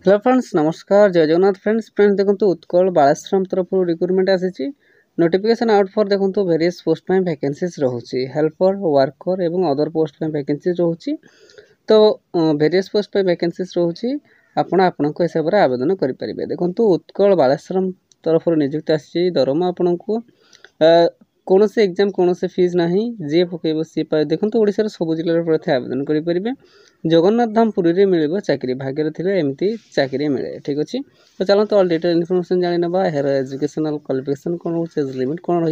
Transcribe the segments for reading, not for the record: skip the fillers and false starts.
Hello friends नमस्कार जय Jagannath friends देखो उत्कल बालाश्रम तरफ रिक्रुटमेंट आसी नोटिफिकेशन आउट फॉर देखो वेरियस पोस्ट में वैकेंसीज रोचे हेल्पर वर्कर और अदर पोस्ट में वैकेंसीज रोचे तो वेरियस पोस्ट में वैकेंसीज रोचे आपण हिसाब से आवेदन करेंगे। देखो उत्कल बालाश्रम तरफ नियुक्ति आसी दरमा आपन को कौन से एग्जाम कौन से फीस ना जी पकेब सी पाए। देखो ओडिशार सब जिले प्रति आवेदन करेंगे। जगन्नाथ धाम पुरी में मिल चाकरी भाग्य थे एमती चाकरी मिले। ठीक अच्छे तो चलते ऑल डिटेल इनफॉरमेशन जानी ना यार एजुकेशनल क्वालिफिकेशन कौन हो लिमिट कौन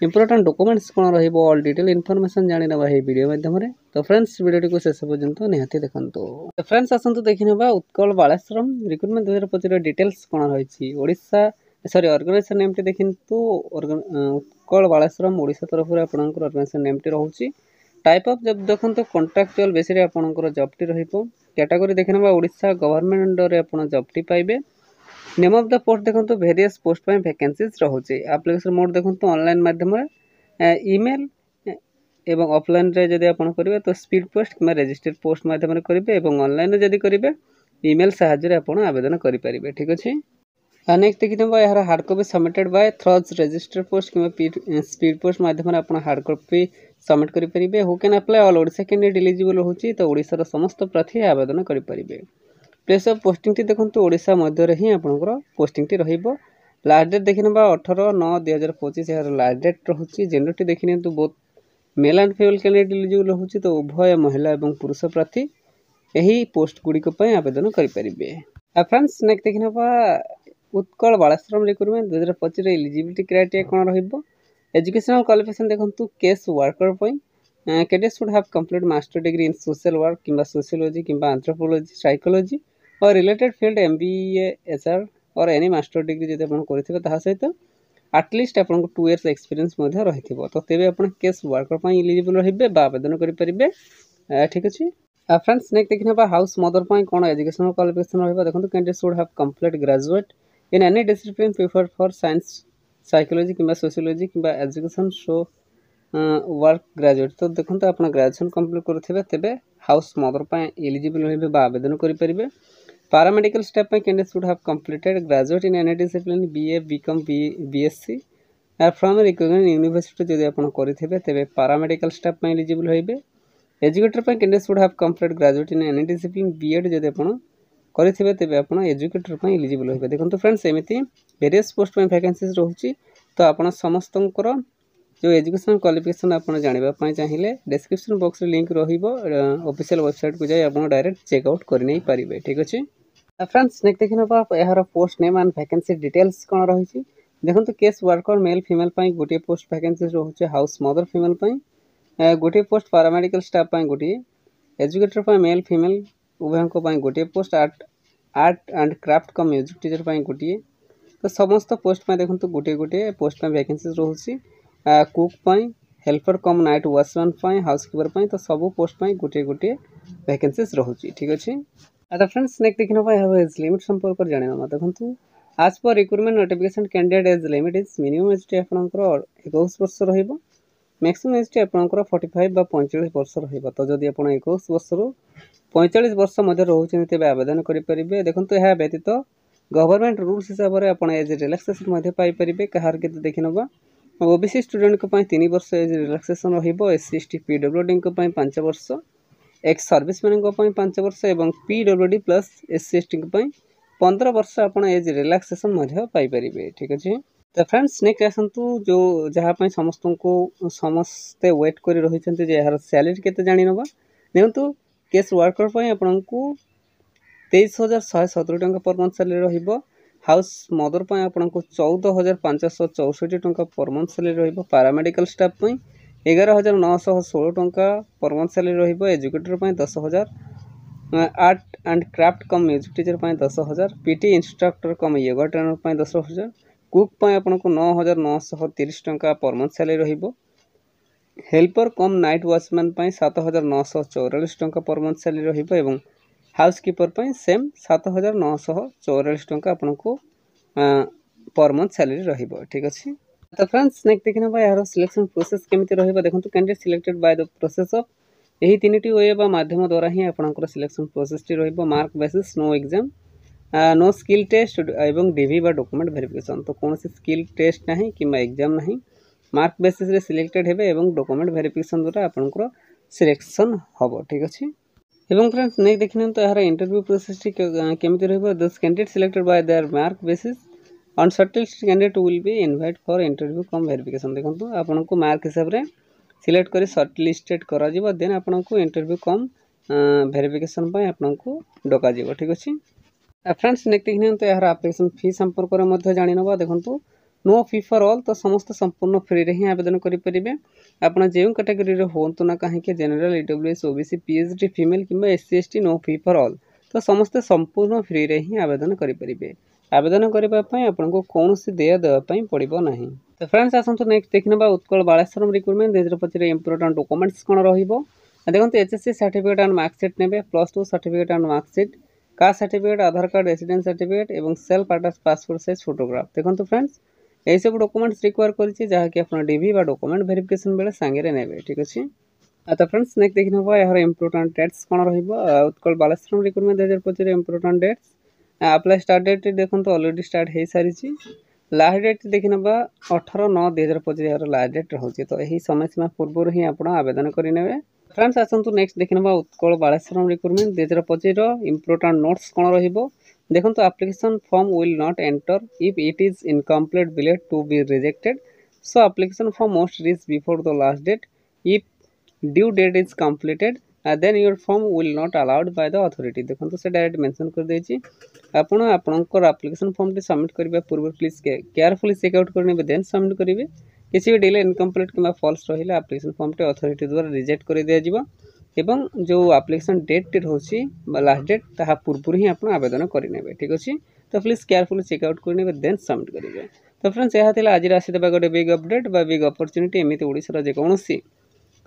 इंपोर्टेंट डॉक्यूमेंट्स कौन ऑल डिटेल इनफॉरमेशन जानी ना ये वीडियो माध्यम तो फ्रेंड्स वीडियो को शेष पर्यंत निहाती देखो। तो फ्रेंड्स आसतु देखी ना उत्कल बालाश्रम रिक्रुटमेंट 2025 डिटेल्स कौन रही ओडिशा सॉरी ऑर्गेनाइजेशन नेम देखी उत्कल बालाश्रम ओडिशा तरफ ऑर्गेनाइजेशन नेम रोचे। टाइप ऑफ जब देखो कॉन्ट्रैक्चुअल बेसिस आपंकर जॉबटी कैटेगरी देखने ओडिशा गवर्नमेंट अंडर आप जॉबटी पाइबे। नेम ऑफ द पोस्ट देखो वेरियस पोस्ट में वैकेंसीज रोचे। एप्लिकेशन मोड देखो ऑनलाइन माध्यम ईमेल एवं ऑफलाइन रे जदि आप करेंगे तो स्पीड पोस्ट कि रजिस्टर्ड पोस्ट माध्यम करेंगे और ऑनलाइन जदि करेंगे ईमेल साहाय्य आप आवेदन करेंगे। ठीक अच्छे नेक्स्ट देखिए यार hard copy submitted by through registered post कि स्पीड पोस्ट माध्यम आप हार्ड कॉपी सबमिट करेंगे। Who can apply all Odisha candidate eligible होची तो ओडिशार समस्त प्रार्थी आवेदन करेंगे। प्लेस ऑफ पोस्टिंग देखो ओडिशा मध्य ही आपंकर पोस्टिंग रहिबो। लास्ट डेट देखने 18/9/2025 यार लास्ट डेट रोचे। जेंडर देखने बहुत male and female candidate eligible होची तो उभय महिला और पुरुष प्रार्थी यही पोस्ट गुड़िक आवेदन करेंगे। फ्रेंड्स नेक्स्ट देखने Utkal Balashram recruitment 2025 eligibility criteria कौन रहिबो। एजुकेशनल क्वालिफिकेशन देखो case worker candidate should have complete master degree in social work किंबा सोशियोलॉजी किंबा एंथ्रोपोलॉजी साइकोलॉजी और रिलेटेड फील्ड MBA HR और एनी मास्टर डिग्री जब आप करते सहित आटलिस्ट आपको 2 years एक्सपीरियंस रही तो तेज आप केस वर्कर एलिजिबल रहिबे आवेदन करेंगे। ठीक अच्छे फ्रेंड्स नेक्स्ट देखने हाउस मदर कौन एजुकेशनल क्वालिफिकेशन रहा। देखो candidate should have complete graduate in any discipline preferred for science psychology किंबा सोशियोलॉजी किंबा एजुकेशन शो वर्क ग्रेजुएट तो देखो आप ग्रेजुएशन कंप्लीट करेंगे तेज हाउस मदर एलिजिबल रही आवेदन करेंगे। Paramedical staff candidate should have completed graduate in any discipline BA BCom BSc from recognised university जब आप करेंगे तेज पैरामेडिकल स्टाफ एलिजिबल रही। Educator candidate should have complete graduate in any discipline BEd जब आप करेंगे तेज आप एजुकेटर एलिजिबल रही। देखो फ्रेंड्स एमती वेरियस पोस्ट में वैकेंसीज रोचे तो आप समस्त जो एजुकेशनल क्वालिफिकेशन आप जानवाई चाहिए डिस्क्रिप्शन बॉक्स में लिंक ऑफिशियल वेबसाइट को जाए आप डायरेक्ट चेकआउट करने पारे। ठीक अच्छे फ्रेंड्स नेक्स्ट देखने यार post name and vacancy details कौन रही। देखो केस वर्कर मेल फीमेल गोटे पोस्ट वैकेंसी रोचे। हाउस मदर फीमेल गोटे पोस्ट पैरामेडिकल स्टाफ गोटे एजुकेटर मेल फीमेल उभयों गोटे post art and craft come music teacher गोटे तो समस्त पोस्ट में देखो गोटे गोटे पोस्ट में वैकेंसी रोचे। कुक हेल्पर कम नाइट वॉचमैन हाउसकीपर तो सब पोस्ट में गोटे गोटे वैकेंसीज रोचे। ठीक अच्छे अच्छा फ्रेंड्स नेक्स्ट देखने एज लिमिट संपर्क जाना देखो आज पर recruitment notification candidate age limit is minimum age T आपंकर 21 वर्ष रहिबो मैक्सिमम एज टी आपंकर 45 बा 45 वर्ष रहिबो तो जदि आप 21 वर्ष रु 45 वर्ष मध्य रोचे तेज आवेदन करेंगे। देखो यह व्यतीत गवर्नमेंट रूल्स हिसाब से आप एज रिलैक्सेशन पाइपर कहार के देखी ना OBC स्टूडेंट को 3 वर्ष एज रिलैक्सेशन रहिबो। SC ST PWD को 5 वर्ष एक्स सर्विसमैन को 5 वर्ष और PWD प्लस SC ST को 15 वर्ष आप एज रिलैक्सेशन पाइपर। ठीक अच्छे तो फ्रेंड्स नेक्स्ट आसतु जो जहाँपाई समस्त को समस्ते वेट कर रही यार सैलरी केते जानी ना देखो केस वर्कर आपन को 23,170 टंका पर मंथ सैलरी रहिबो। हाउस मदर आपन को 14,564 टंका पर मंथ सैलरी रहिबो। पैरामेडिकल स्टाफ 11,916 टंका पर मंथ सैलरी रहिबो। Educator 10,000 art and craft come music teacher 10,000 PT instructor come yoga trainer 10,000 cook आपन को 9,930 टंका पर मंथ सैलरी रहिबो। हेल्पर कम नाइट वॉचमैन 7,944 टंका पर मंथ सैलरी रहिबो एवं हाउसकीपर सेम 7,944 टंका आपन को पर मंथ सैलरी रहिबो। ठीक अच्छे तो फ्रेंड्स नेक्स्ट देखना यार सिलेक्शन प्रोसेस केमिति रहिबो। देखो candidate selected by the process of यही 3टी वे बा माध्यम द्वारा ही आपनकर सिलेक्शन प्रोसेस टी रहिबो। Mark basis no exam no skill test एवं डीवी बा डॉक्यूमेंट वेरिफिकेशन तो कौन स्किल टेस्ट ना कि एग्जाम ना मार्क बेसिस रे सिलेक्टेड हेबे एवं डॉक्यूमेंट वेरिफिकेशन द्वारा आपनकर सिलेक्शन हबो ठीक अछि। एवं फ्रेंड्स नेक्स्ट देखिन तो यार इंटरव्यू प्रोसेस केमिति रहबो the candidate selected bye their mark basis on shortlist candidate will be invite for interview come verification देखंतु आपनको मार्क हिसाब रे सिलेक्ट करी शॉर्टलिस्टेड करा जिवो देन आपनको इंटरव्यू कम वेरिफिकेशन पय आपनको डका जिवो ठीक अछि। फ्रेंड्स नेक्स्ट देखिन तो यार एप्लिकेशन फी संपर्क रे मध्ये जानि नबा देखंतु नो फी फॉर ऑल तो समस्त संपूर्ण फ्री रे ही आवेदन करि परिबे आपण जेउ कैटेगरी रे होंतु ना काहे के general EWS OBC PHD female किबा SC ST no fee for all तो समस्त संपूर्ण फ्री रे ही आवेदन करि परिबे आवेदन करबा पय आपनको कोनोसी देय देबा पय पड़िबो नाही। तो फ्रेंड्स आसंतु नेक्स्ट देखिनबा उत्कल बालेश्वरम रिक्रुटमेंट देजर पछरे इंपोर्टेंट डॉक्यूमेंट्स कोन रहिबो देखंतु एचएससी सर्टिफिकेट एंड मार्कशीट नेबे +2 certificate and marksheet caste certificate Aadhaar card residence certificate एवं self attach passport size photograph देखंतु फ्रेंड्स यही सब डॉक्यूमेंट्स रिक्वायर करिछि जहाँकि आपन डीवी बा डॉक्यूमेंट वेरिफिकेशन बेले सांगे नेबे ठीक अछि। तो फ्रेंड्स नेक्स्ट देखि नबा यार इंपोर्टेंट डेट्स कोन रहिबो Utkal बालेश्वरम recruitment 2025 important dates apply start date देखंतु ऑलरेडी स्टार्ट हे सारिछि लास्ट डेट देखि नबा 18/9/2025 यार लास्ट डेट रहउछि तो एही समय सीमा पूर्व ही आपण आवेदन करि नेबे। फ्रेंड्स आसंतु नेक्स्ट देखि नबा उत्कल बालेश्वरम रिक्रुटमेंट 2025 रो इंपोर्टेंट नोट्स कोन रहिबो देखंतु application form will not enter if it is incomplete बिलेट to be rejected so application form must reach before the last date if due date is completed then your form will not allowed by the authority देखंतु से direct mention कर देछि आपण आपनकर application form T submit करबा पूर्व please carefully check out करने then submit करिवे किसी भी डिले इनकम्प्लीट किबा फॉल्स रहिला एप्लिकेशन फॉर्म टी अथॉरिटी द्वारा रिजेक्ट कर दिया जिवो एवं जो एप्लिकेशन डेट रहउछि लास्ट डेट ताहा पूर्व ही आपण आवेदन करिनेबे ठीक अछि। तो प्लीज केयरफुली चेक आउट करनेबे देन सबमिट करिवे। तो फ्रेंड्स यहा थिला आज रासी देबा गोटे बिग अपडेट बा बिग अपॉर्चुनिटी एमिति ओडिसा जे कोनोसी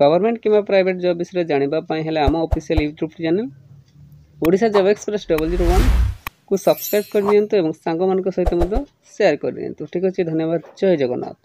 गवर्नमेंट किबा प्राइवेट जॉब विषय जानिबा पय हेले आम official YouTube channel Odisha job express 001 को सब्सक्राइब कर नियंतु एवं सांग मानक सहित मदो शेयर कर नियंतु ठीक अछि। धन्यवाद जय जगन्नाथ।